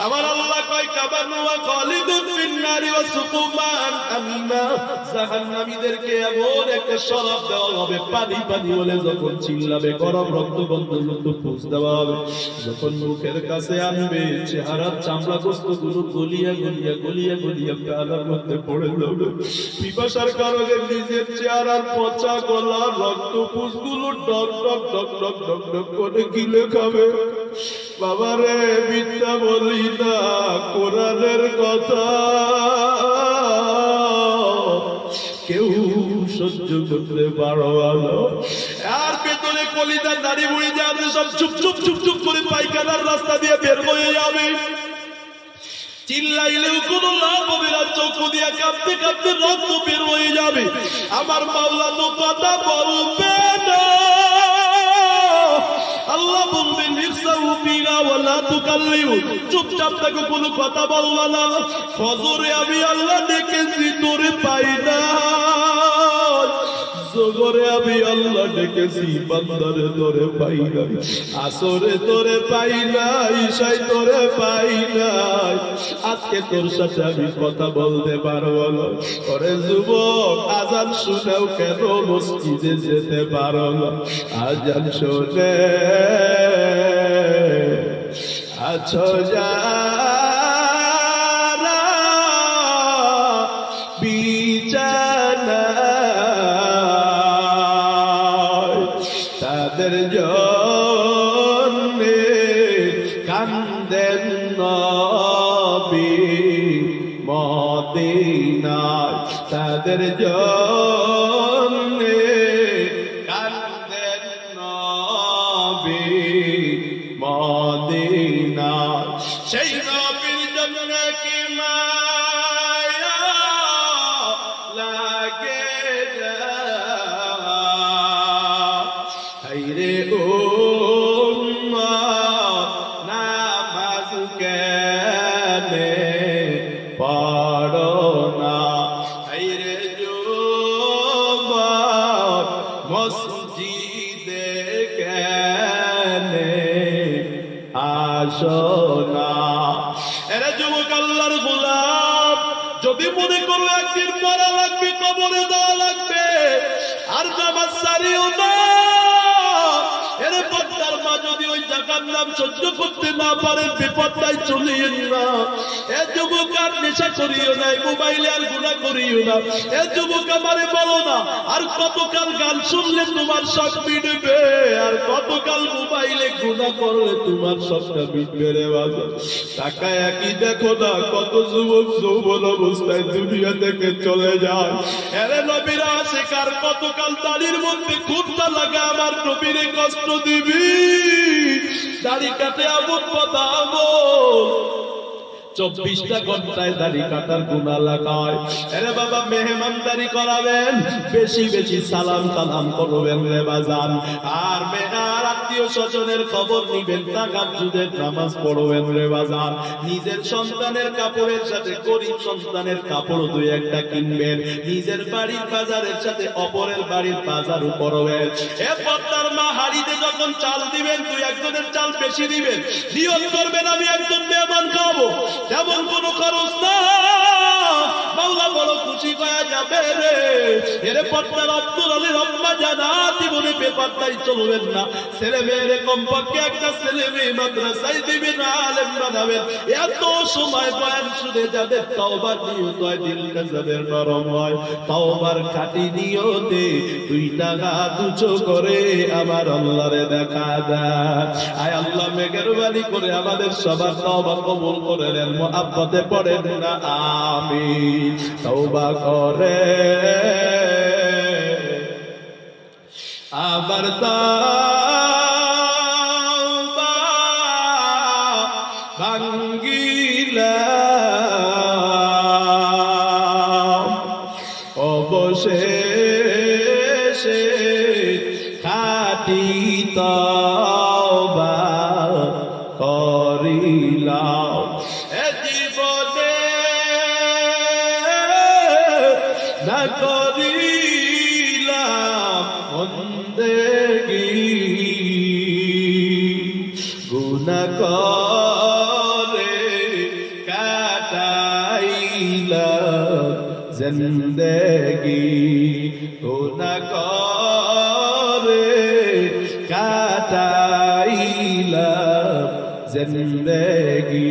আমার আল্লাহ কয় কাবানু ওয়া খালিদুন ফিন্নারি ওয়া সুকুমান আমিনা, জাহান্নামীদেরকে এমন একটা শরাব দেওয়া হবে, পানি পানি বলে যখন চিল্লাবে, গরম রক্ত গন্ধযুক্ত ফুস দেওয়া হবে, যখন মুখের কাছে আনবে চেহারার চামড়া গোস্তগুলো গলিয়া গলিয়া গলিয়া গলিয়া পেয়ালার মধ্যে পড়ে যাবে। পিপাসার কারণে নিজের চেহারার পচা গলা রক্ত ফুসগুলো ডক ডক ডক ডক ডক ডক করে গিলে খাবে। বাবারে মিথ্যা বলি না, কোরআনের কথা কেউ সহ্য করতে পারো না। আর ভেতরে কলিজার দাড়ি মুড়ি যাবে, সব চুপ চুপ চুপ চুপ করে পায়খানার রাস্তা দিয়ে বের হয়ে যাবে। চিল্লাইলেও কোনো লাভ হবে না, চক্ষু দিয়ে কাঁপতে কাঁপতে রক্ত বের হয়ে যাবে। আমার মাওলা তো কথা বলবে না। আল্লাহ বলবেন ইফসাহু ফিহা ওয়া লা তুকাল্লিমু, চুপচাপ থাকো, কোনো কথা বলবা না। ফজরে আমি আল্লাহ ডেকেছি তোরে পাই না, জোহরে আমি আল্লাহ ডেকেছি বান্দারে তোরে পাই না, আসরে তোরে পাই না, ঈশায় তোরে পাই না। আজকে তোর সাথে আমি কথা বলতে পারবো না। ওরে যুবক, আজান শুনেও কেন মসজিদে যেতে পারো না? আজান শুনে আছো যারা বিছানায়, তাদের জন্যে কান্দেন নবী মদিনায়, তাদের জন্যে কান্দেন নবী মদিনায়। সেই নবীর জন্য কি মায়া লাগে হায়রে উম্মত, নামাজ কেনে পড়ো না? হায়রে যুবক, মসজিদে কেনে আসো না? এরা যুবক আল্লাহর গোলাম, যদি মনে করো একদিন মরা লাগবে, কবরে দেওয়া লাগবে, আর নামাজ ছাড়িও না। এরে পর্দার মা, যদি ওই জায়গার নাম সহ্য করতে না পারে, বিপদটাই চলিয়েন না। এ যুবক আর নেশা করিও না, মোবাইলে আর গুনাহ করিও না। এ যুবক আমারে বলো না, আর কতকাল গান শুনলে তোমার শখ মিটবে, আর কতকাল মোবাইলে গুনাহ করলে তোমার শখটা মিটবে রে বাবা। টাকা একই দেখো না, কত যুবক যৌবন অবস্থায় দুনিয়া থেকে চলে যায়। এরে নবীরা আশিকার কতকাল দাড়ির মধ্যে খুঁটটা লাগা, আমার নবীরে কষ্ট দিবি। দাড়ি কাটে আমল কথা আমল, 24টা ঘন্টায় দাড়ি কাটার গুনাহ লাগায়। আরে বাবা, মেহমানদারি করাবেন, বেশি বেশি সালাম কালাম করবেন রে বাজান। আর মেয়ের আত্মীয় স্বজনের খবর নিবেন, তাহাজ্জুদের নামাজ পড়বেন রে বাজান। নিজের সন্তানের কাপড়ের সাথে গরিব সন্তানের কাপড় দুই একটা কিনবেন। নিজের বাড়ির বাজারের সাথে অপরের বাড়ির বাজারও করবেন। এ পর্দার মা, হাড়িতে যখন চাল দিবেন, দুই একজনের চাল বেশি দিবেন। নিয়ত করবেন আমি একজন মেহমান খাবো, তেমন কোন খরচ না, মাওলা বড় খুশি হয়ে যাবে রে। এরে পর্দার আব্দুল আলী রম্মা জানাতি বলে বেপরদাই চলবেন না। ছেলে মেয়েরে কমপক্ষে একটা ছেলে মেয়ে মাদ্রাসায় দিবেন, আলেম বানাবেন। এত সময় বয়ান শুনে যাদের তওবার নিয়ত হয়, দিলটা যাদের নরম হয়, তওবার খাঁটি নিয়তে 2 টাকা দুচো করে আমার আল্লাহরে দেখা দেয়। আয় আল্লাহ মেহেরবানি করে আমাদের সবার তওবা কবুল করে নেন, মুহাব্বতে পড়েন না আমিন। তওবা করে আবার তওবা ভাঙ্গিলাম, অবশেষে খাঁটি তওবা করিলাম। এ জীবনে না করিলাম বন্দেগী, গুনাহ করে জিন্দেগি গুনাহ করে কাটাইলাম জিন্দেগি।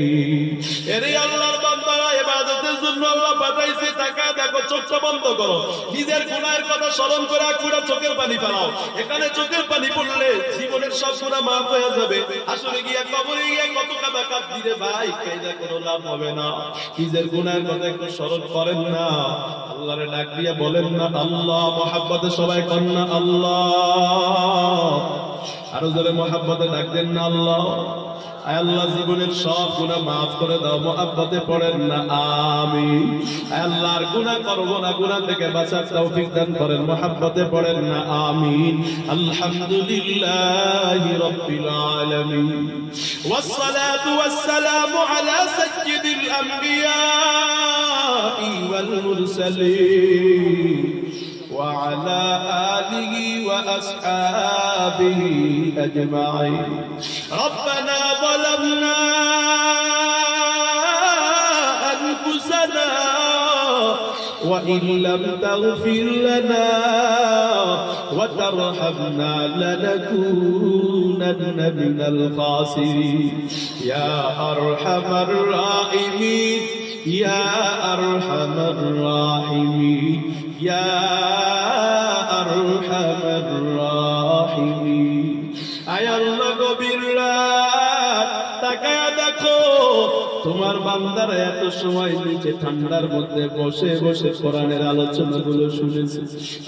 এরে আল্লাহর বান্দারা, ইবাদতের জন্য আল্লাহ পাঠাইছে, তাকায় দেখো, চোখটা বন্ধ করো, নিজের গুনাহের কথা স্মরণ করে এক ফোঁটা চোখের পানি ফেলাও। এখানে চোখের পানি পড়লে জীবনের সব গুনাহ মাফ হয়ে যাবে। আসলে গিয়া কবরে গিয়া কত কাঁদা কাঁদবি রে ভাই, কাইদা কোনো লাভ হবে না। নিজের গুনাহের কথা একটু স্মরণ করেন না, আল্লাহরে ডাক দিয়া বলেন না আল্লাহ। মহাব্বতে সবাই কর না আল্লাহ, আরো জোরে মহাব্বতে ডাক দেন না আল্লাহ। আয় আল্লাহ, জীবনের সব গুনাহ মাফ করে দাও, মহাব্বতে পড়েন না আমিন। আয় আল্লাহ, আর গুনাহ করব না, গুনাহ থেকে বাঁচার তৌফিক দান করেন, মহাব্বতে পড়েন না আমিন। আলহামদুলিল্লাহি রাব্বিল আলামিন, ওয়াস সালাতু ওয়াস সালামু আলা সাইয়্যিদিল আমবিয়াই ওয়াল মুরসালিন وعلى آله وأصحابه أجمعين. ربنا ظلمنا أنفسنا وإن لم تغفر لنا وترحمنا لنكونن من الخاسرين. يا أرحم الراحمين يا أرحم الراحمين يا أرحم الراحمين. আয় আল্লাহ, গভীর রাত, তাকায়া দেখো তোমার বান্দারা এত সময় নিচে ঠান্ডার মধ্যে বসে বসে কোরআনের আলোচনাগুলো শুনেছে।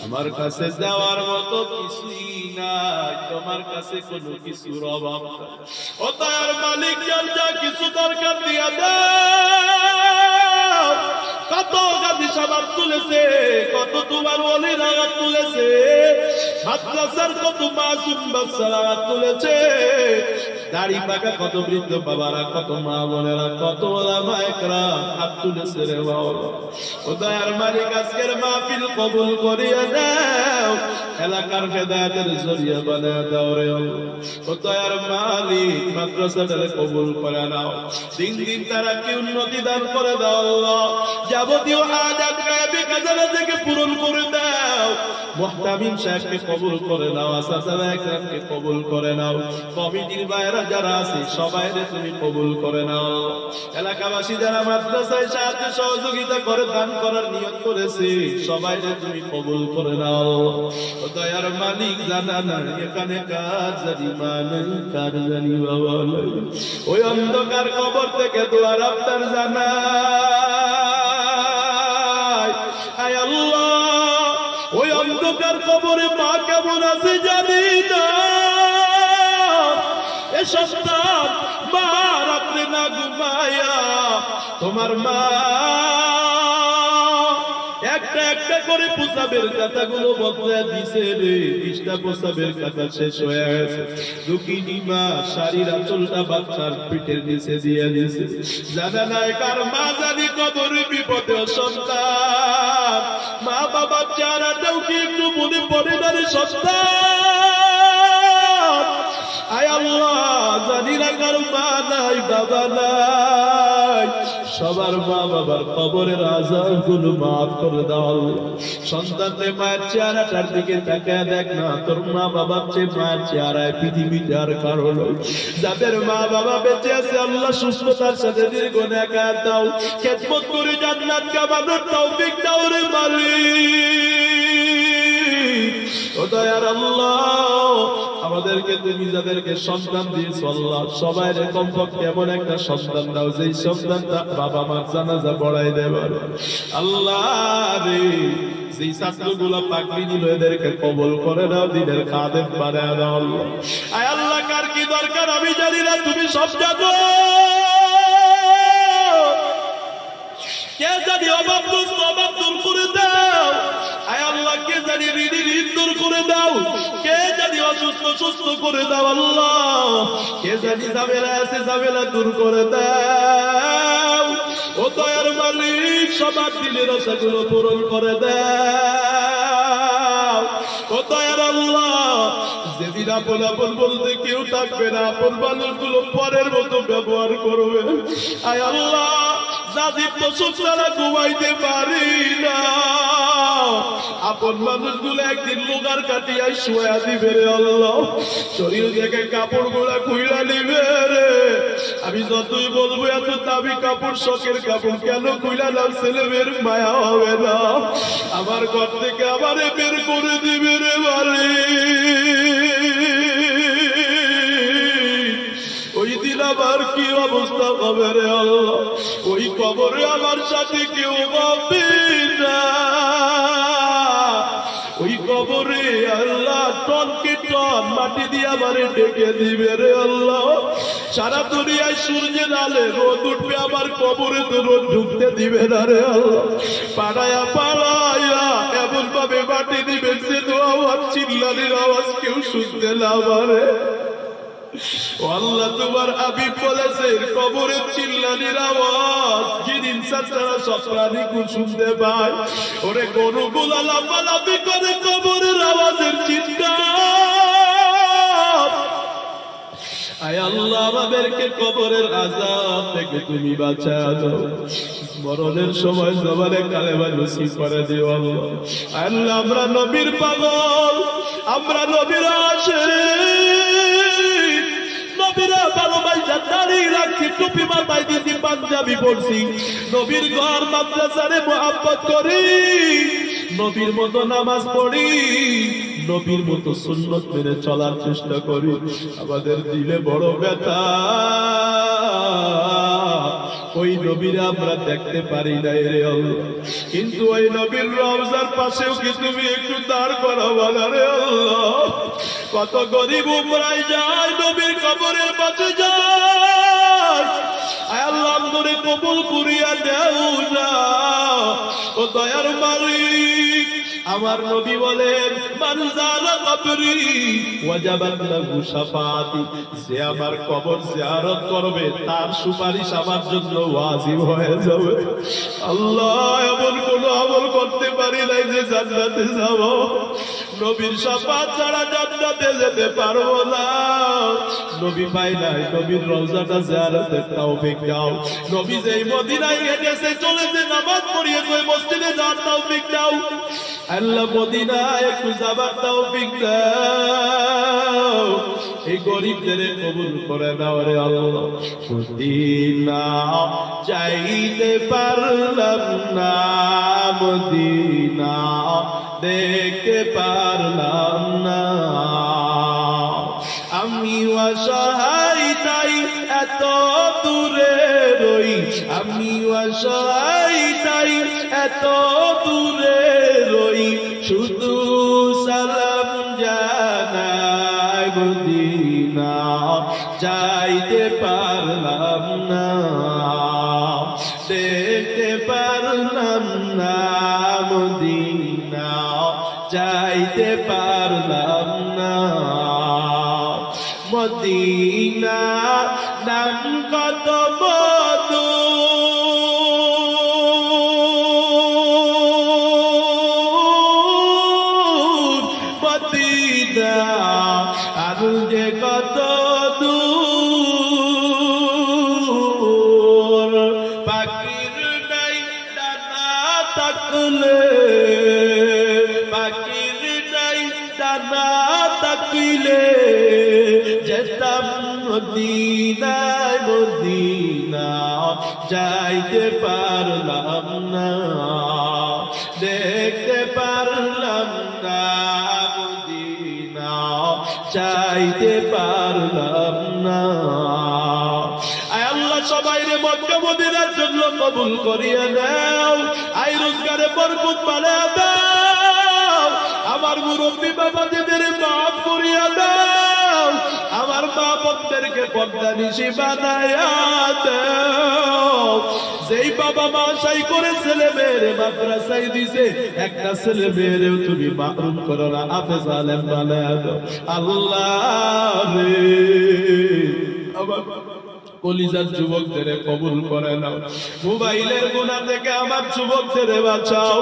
আমার কাছে দেওয়ার মতো কিছুই নাই, তোমার কাছে কোনো কিছুর অভাব নাই। ও তার মালিক, যা কিছু দরকার দিয়া দাও। কত গাদি সাবাব তুলেছে, কত তোমার ওলির আঘাত তুলেছে, মাদ্রাসার কত মাসুম বাচ্চারা আঘাত তুলেছে, দাড়ি পাকা কত বৃদ্ধ বাবারা, কত মা বোনেরা, কত ওলামা একরাম হাত তুলেছে রে বাবা। ও দয়ার মালিক, আজকের মাহফিল কবুল করিয়া দাও, এলাকার হেদায়েতের জরিয়া বানায় দাও রে। ও দয়ার মালিক, মাদ্রাসাটারে কবুল করে নাও, দিন দিন তারা কি উন্নতি দান করে দাও আল্লাহ। যাবতীয় হাজাত গায়বী খাজানা থেকে পূরণ করে দাও। মুহতামিম সাহেবকে কবুল করে নাও, আসাদারা একরামকে কবুল করে নাও, কমিটির বাইরা যারা আছে সবাইকে তুমি কবুল করে নাও। এলাকাবাসী যারা মাদ্রাসায় সাহায্য সহযোগিতা করে দান করার নিয়ত করেছে সবাইকে তুমি কবুল করে নাও। ও দয়ার মালিক, জানা না এখানে কার জানি মানে কার জানি বাবা, ওই অন্ধকার কবর থেকে দোয়ার আপনার জানা। আয় আল্লাহ, ওই অন্ধকার কবরে মা কেমন আছে জানি না। এ সন্তান মা রাত্রে না ঘুমায়া তোমার মা একটা একটা করে প্রসাবের কাঁটাগুলো বদলে দিছে রে। 20টা প্রসাবের কাঁটা শেষ হয়ে গেছে। দুঃখিনী মা শাড়ির আঁচলটা বাচ্চার পিঠের নিচে দিয়ে দিছে। জানা নাই কার মা জানি কবরে বিপদে সন্তান। মা বাবার চেহারাটাও কি একটু মনে পড়ে না রে সন্তান? আয় আল্লাহ, জানি না কার মা নাই বাবা নাই, সবার মা বাবার কবরের আযাবগুলো মাফ করে দাও। সন্তানের মায়ের চেহারাটার দিকে তাকায় দেখ না, তোর মা বাবার চেয়ে মায়ের চেহারায় পৃথিবীতে আর কারো নয়। যাদের মা বাবা বেঁচে আছে আল্লাহ সুস্থতার সাথে দীর্ঘ নেকাত দাও, খেদমত করে জান্নাত কামানোর তৌফিক দাও রে মালিক। ও দয়ার আল্লাহ, আমাদেরকে তুমি যাদেরকে সন্তান দিয়েছো আল্লাহ সবাই কমপক্ষে এমন একটা সন্তান দাও যেই সন্তানটা বাবা মার জানাজা পড়াই দেবে আল্লাহ রে। যেই ছাত্রগুলো পাগড়ি নিল এদেরকে কবুল করে দাও, দিনের খাদেম বানায় দাও আল্লাহ। আয় আল্লাহ, কার কি দরকার আমি জানি না, তুমি সব জানো। কে জানি অভাব দূর করে দাও। আয় আল্লাহ, কে জানি ঋণ দূর করে দাও, কে জানি অসুস্থ সুস্থ করে দাও আল্লাহ, কে জানি ঝামেলা আছে ঝামেলা দূর করে দাও। ও দয়ার মালিক, সবার দিলের আশাগুলো পূরণ করে দাও। ও দয়ার আল্লাহ, যেদিন আপন আপন বলতে কেউ থাকবে না, আপন মানুষগুলো পরের মতো ব্যবহার করবে। আয় আল্লাহ, জাজিব তো চোখ ছাড়া ঘুমাইতে পারি না। আপন মানুষগুলো একদিন লোগার কাটিয়া শুয়া দিবে রে আল্লাহ, শরীর থেকে কাপড় গুলা খুইলা নিবে রে। আমি যতই বলবো এত দামি কাপড়, শখের কাপড় কেন খুইলা নাও, ছেলে মেয়ের মায়া হবে না? আমার ঘর থেকে আমারে বের করে দিবে রে বাড়ি। ওই দিন আমার কি অবস্থা হবে রে আল্লাহ? ওই কবরে আমার সাথে কেউ পাবে না। ওই কবরে আল্লাহ টনকে টন মাটি দিয়ে আমারে ডেকে দিবে রে আল্লাহ। সারা দুনিয়ায় সূর্যের আলো রোদ উঠবে, আমার কবরে তো রোদ ঢুকতে দিবে না রে আল্লাহ। পাড়ায়া পাড়ায়া এমন ভাবে মাটি দিবে যে আওয়াজ, চিল্লানির আওয়াজ কেউ শুনতে না পারে। আল্লাহ তোমার হাবিব বলেছেন কবরের চিল্লানির আওয়াজ যেদিন ছাড়া সব প্রাণী শুনতে পায়। ওরে গরুগুলা লাফালাফি করে কবরের আওয়াজের চিৎকার। আয় আল্লাহ আমাদেরকে কবরের আযাব থেকে তুমি বাঁচাও দাও। মরণের সময় জবানে কালেমা নসিব করে দিও আল্লাহ। আল্লাহ আমরা নবীর পাগল, আমরা নবীর আশিক, নবীরা ভালোবাসা দাঁড়িয়ে রাখছি, টুপি মাথায় দিয়েছি, পাঞ্জাবি পড়ছি, নবীর ঘর মাদ্রাসারে মুহাব্বত করি, নবীর মতো নামাজ পড়ি, নবীর মতো সুন্নত মেনে চলার চেষ্টা করি। আমাদের দিলে বড় ব্যথা, ওই নবীরা আমরা দেখতে পারি না রে আল্লাহ। কিন্তু ওই নবীর রওজার পাশেও কি তুমি একটু দাঁড় করাবা না রে আল্লাহ? কত গরিব উমরায় যায়, নবীর কবরের পাশে যায়। আয় আল্লাহ করে কবুল করিয়া দেও না ও দয়ার মালিক। আমার নবী বলেন মান যারা কবরি ওয়াজাবাত লাহু শাফাআতি, যে আমার কবর জিয়ারত করবে তার সুপারিশ আমার জন্য ওয়াজিব হয়ে যাবে। আল্লাহ এমন কোন আমল করতে পারি নাই যে জান্নাতে যাব, নবীর শাফাআত ছাড়া জান্নাতে যেতে পারবো না। নবী পাই নাই, নবীর রওজাটা জিয়ারতের তৌফিক দাও। নবী যেই মদিনায় হেঁটেছে চলেছে নামাজ পড়িয়েছে, ওই মসজিদে যাওয়ার তৌফিক দাও আল্লাহ। মদিনায় একটু যাবার তৌফিক দাও। এই গরিবদের কবুল করে দাও রে আল্লাহ। মদিনা যাইতে পারলাম না, মদিনা দেখতে পারলাম না, আমি অসহায় তাই এত দূরে রই, আমি অসহায় তাই এত দূরে রই, শুধু সালাম জানাই, মদিনা যাইতে পারলাম না, দেখতে পারলাম না, মদিনা যাইতে পারলাম না। মদিনা নাম কত মধু, মদিনা আর যে কত দূর। পাখির নাই ডানা থাকলে, পাখির নাই ডানা থাকলে যেতাম মদিনায়, মদিনা যাইতে পারলাম না, দেখতে পারলাম না, মদিনা যাইতে পারলাম না। আয় আল্লাহ সবাই রে মক্কা মদিনার জন্য কবুল করিয়া নাও। আয় রোজগারে বরকত বাড়ায়া দাও। আমার মুরব্বী বাবাদের মাফ করিয়া দাও। আমার মা বোনদেরকে পর্দানিশী বানায়া দাও। যেই বাবা মা সাই করে ছেলে মেয়েরে মাদ্রাসায় দিছে, একটা ছেলে মেয়েরেও তুমি মাহরুম করো না, হাফেজ আলেম বানায়া দাও আল্লাহ রে। আমার কলিজার যুবকদের কবুল করে নাও। মোবাইলের গুনাহ থেকে আমার যুবকদের বাঁচাও,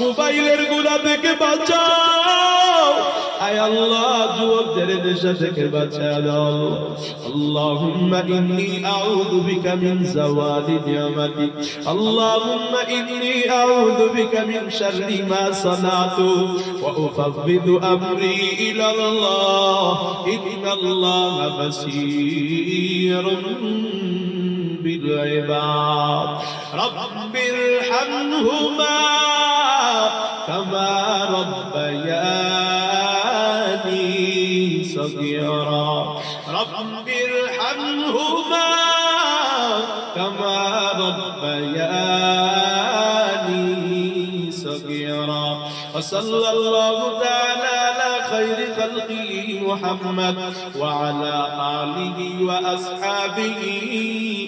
মোবাইলের গুনাহ থেকে বাঁচাও। আয় আল্লাহ যুবকদের নেশা থেকে বাঁচায় দাও আল্লাহুম্মা ইন্নী আউযু বিকা মিন যাওয়ালি নিয়ামাতিক আল্লাহুম্মা ইন্নী আউযু বিকা মিন শাররি মা সানাতু ওয়া উফাওবিদু আমরি ইলা আল্লাহ ইন্নাল্লাহা বাসীরুম বিল ইবাদ রাব্বির হামহুমা কামা রাব্বায়ানি সগীরা রাব্বির হামহুমা কামা রাব্বায়ানি সগীরা وصلى الله تعالى على خير خلقه محمد وعلى آله وأصحابه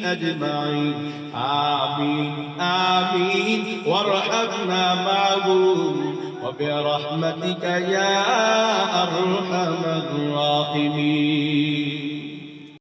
أجمعين آمين آمين وارحمنا معهم وبرحمتك يا أرحم الراحمين